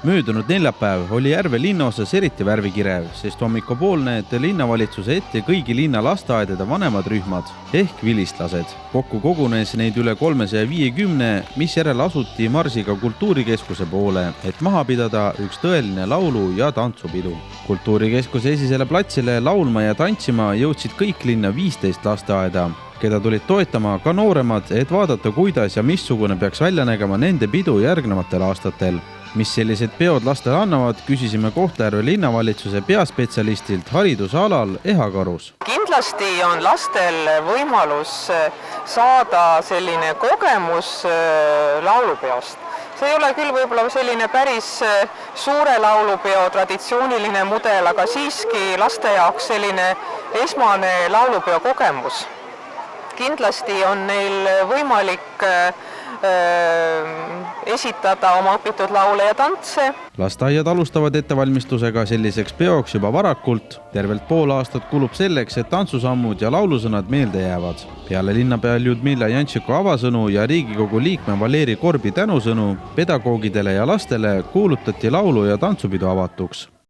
Möödunud neljapäev oli Järve linnaosas eriti värvikirev, sest hommikupoolne tõi linnavalitsuse ette kõigi linna lasteaedade vanemad rühmad ehk vilistlased. Kokku kogunes neid üle 350, misjärel asuti marsiga kultuurikeskuse poole, et maha pidada üks tõeline laulu- ja tantsupidu. Kultuurikeskuse esisele platsile laulma ja tantsima jõudsid kõik linna 15 lasteaeda, keda tulid toetama ka nooremad, et vaadata, kuidas ja missugune peaks välja nägema nende pidu järgnevatel aastatel. Mis sellised peod lastele annavad, küsisime Kohtla-Järve linnavalitsuse peaspetsialistilt haridusalal Eha Karus. Kindlasti on lastel võimalus saada selline kogemus laulupeost. See ei ole küll võib-olla selline päris suure laulupeo traditsiooniline mudel, aga siiski laste jaoks selline esmane laulupeo kogemus. Kindlasti on neil võimalik esitada oma õpitud laule ja tantse. Lasteaiad alustavad ettevalmistusega selliseks peoks juba varakult. Tervelt pool aastat kulub selleks, et tantsusammud ja laulusõnad meelde jäävad. Peale linnapea Ljudmila Jančiku avasõnu ja Riigikogu liikme Valeri Korbi tänusõnu pedagoogidele ja lastele kuulutati laulu- ja tantsupidu avatuks.